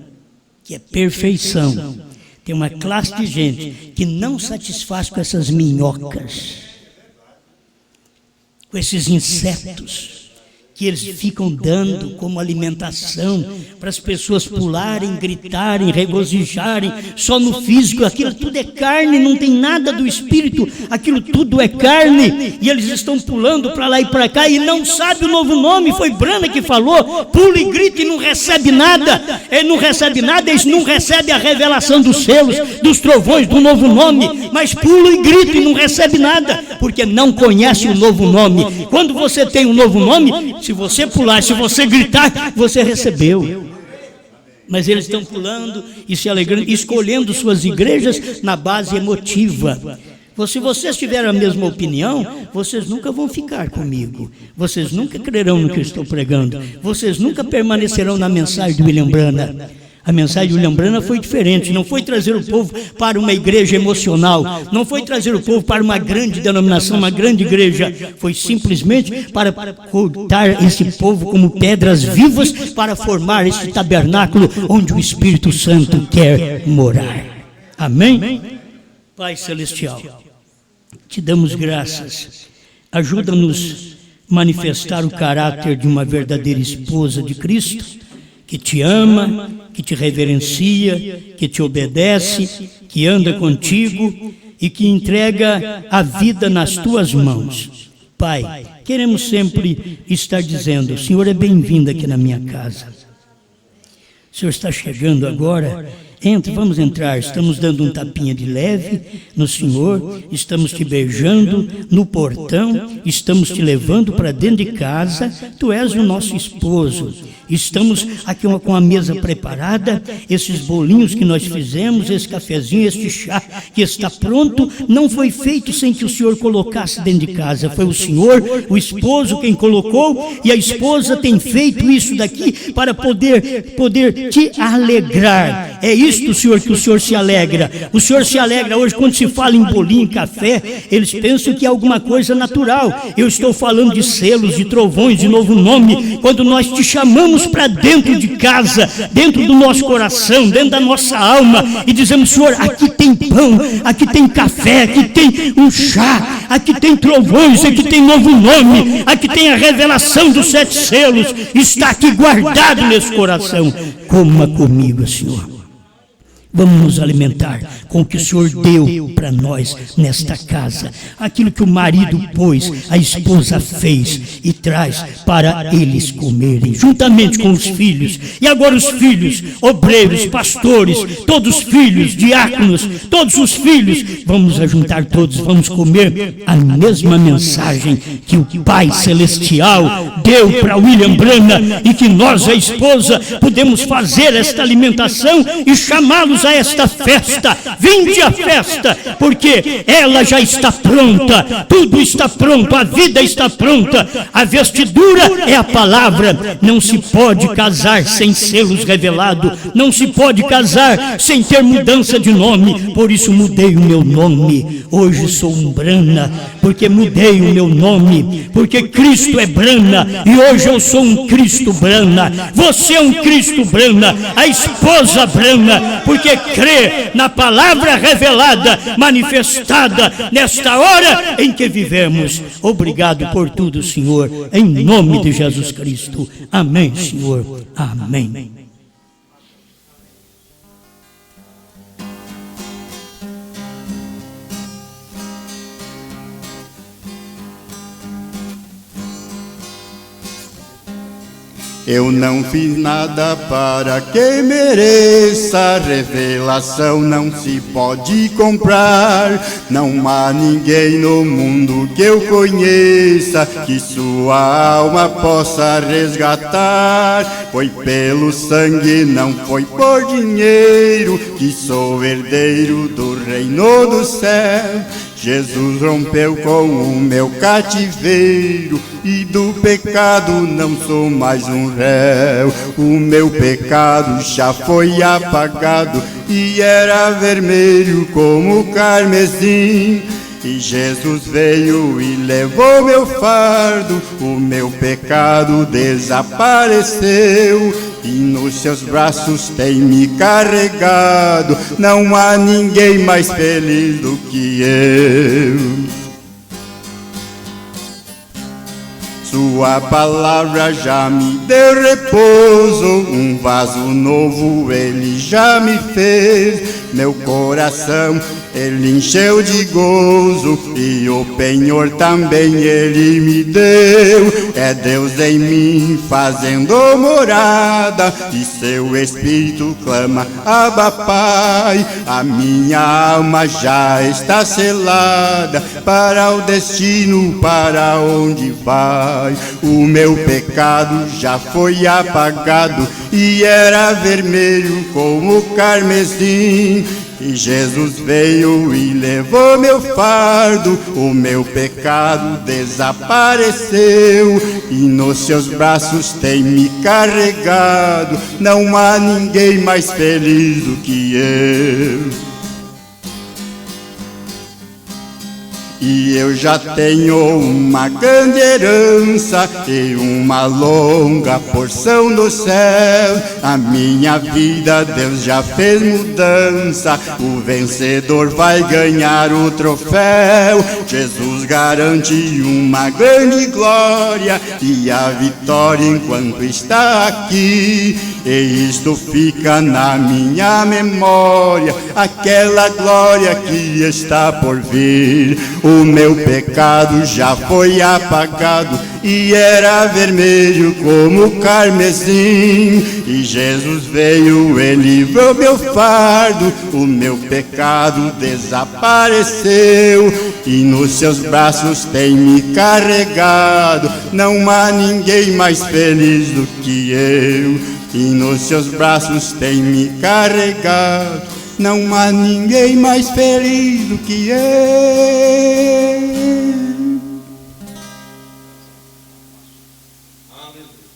que é perfeição. Tem uma classe de gente que não satisfaz com essas minhocas, com esses insetos que eles ficam dando como alimentação para as pessoas pularem, gritarem, regozijarem só no físico. Aquilo tudo é carne, não tem nada do espírito, aquilo tudo é carne, e eles estão pulando para lá e para cá e não sabe o novo nome. Foi Brana que falou: pula e grita e não recebe nada. Ele não recebe nada, eles não recebem a revelação dos selos, dos trovões, do novo nome, mas pula e grita e não recebe nada, porque não conhece o novo nome. Quando você tem um novo nome, se você pular, se você gritar, você recebeu. Mas eles estão pulando e se alegrando, escolhendo suas igrejas na base emotiva. Se vocês tiverem a mesma opinião, vocês nunca vão ficar comigo. Vocês nunca crerão no que eu estou pregando. Vocês nunca permanecerão na mensagem de William Branham. A mensagem de William Branham foi diferente, não foi trazer o povo para uma igreja emocional, não foi trazer o povo para uma grande denominação, uma grande igreja, foi simplesmente para cortar esse povo como pedras vivas para formar esse tabernáculo onde o Espírito Santo quer morar. Amém? Pai Celestial, te damos graças, ajuda-nos a manifestar o caráter de uma verdadeira esposa de Cristo, que te ama, que te reverencia, que te obedece, que anda contigo e que entrega a vida nas tuas mãos. Pai, queremos sempre estar dizendo: o Senhor é bem-vindo aqui na minha casa. O Senhor está chegando agora. Entre, vamos entrar. Estamos dando um tapinha de leve no Senhor, estamos te beijando no portão, estamos te levando para dentro de casa. Tu és o nosso esposo. Estamos aqui com a mesa preparada, esses bolinhos que nós fizemos, esse cafezinho, este chá que está pronto, não foi feito sem que o Senhor colocasse dentro de casa. Foi o Senhor, o esposo, quem colocou, e a esposa tem feito isso daqui para poder te alegrar. É isto, Senhor, que o Senhor se alegra. O Senhor se alegra hoje quando se fala em bolinho, em café, eles pensam que é alguma coisa natural. Eu estou falando de selos, de trovões, de novo nome, quando nós te chamamos para dentro de casa, dentro do nosso coração, dentro da nossa alma, e dizemos: Senhor, aqui tem pão, aqui tem café, aqui tem um chá, aqui tem trovões, aqui tem novo nome, aqui tem a revelação dos 7 selos, está aqui guardado nesse coração. Coma comigo, Senhor. Vamos nos alimentar com o que o Senhor deu para nós nesta casa. Aquilo que o marido pôs, a esposa fez e traz para eles comerem, juntamente com os filhos. E agora os filhos, obreiros, pastores, todos os filhos, diáconos, todos os filhos, vamos ajuntar todos, vamos comer a mesma mensagem que o Pai Celestial deu para William Branham, e que nós, a esposa, podemos fazer esta alimentação e chamá-los a esta festa. Vinde à festa, porque ela já está pronta, tudo está pronto, a vida está pronta, a vestidura é a palavra. Não se pode casar sem selos revelados, não se pode casar sem ter mudança de nome. Por isso mudei o meu nome, hoje sou um Branham, porque mudei o meu nome, porque Cristo é Branham, e hoje eu sou um Cristo Branham. Você é um Cristo Branham, a esposa Branham, porque crê na palavra revelada, manifestada nesta hora em que vivemos. Obrigado por tudo, Senhor, em nome de Jesus Cristo. Amém, Senhor. Amém. Eu não fiz nada para que mereça, revelação não se pode comprar. Não há ninguém no mundo que eu conheça que sua alma possa resgatar. Foi pelo sangue, não foi por dinheiro, que sou herdeiro do reino do céu. Jesus rompeu com o meu cativeiro, e do pecado não sou mais um réu. O meu pecado já foi apagado, e era vermelho como o carmesim. E Jesus veio e levou meu fardo, o meu pecado desapareceu. E nos seus braços tem me carregado, não há ninguém mais feliz do que eu. Sua palavra já me deu repouso, um vaso novo ele já me fez. Meu coração ele encheu de gozo e o penhor também ele me deu. É Deus em mim fazendo morada e seu Espírito clama, Abba Pai. A minha alma já está selada para o destino, para onde vai. O meu pecado já foi apagado e era vermelho como carmesim. E Jesus veio e levou meu fardo, o meu pecado desapareceu. E nos seus braços tem me carregado, não há ninguém mais feliz do que eu. E eu já tenho uma grande herança e uma longa porção do céu. A minha vida Deus já fez mudança, o vencedor vai ganhar o troféu. Jesus garante uma grande glória e a vitória enquanto está aqui. E isto fica na minha memória, aquela glória que está por vir. O meu pecado já foi apagado e era vermelho como carmesim. E Jesus veio, ele livrou meu fardo, o meu pecado desapareceu. E nos seus braços tem me carregado, não há ninguém mais feliz do que eu. E nos seus braços tem me carregado, não há ninguém mais feliz do que eu. Aleluia.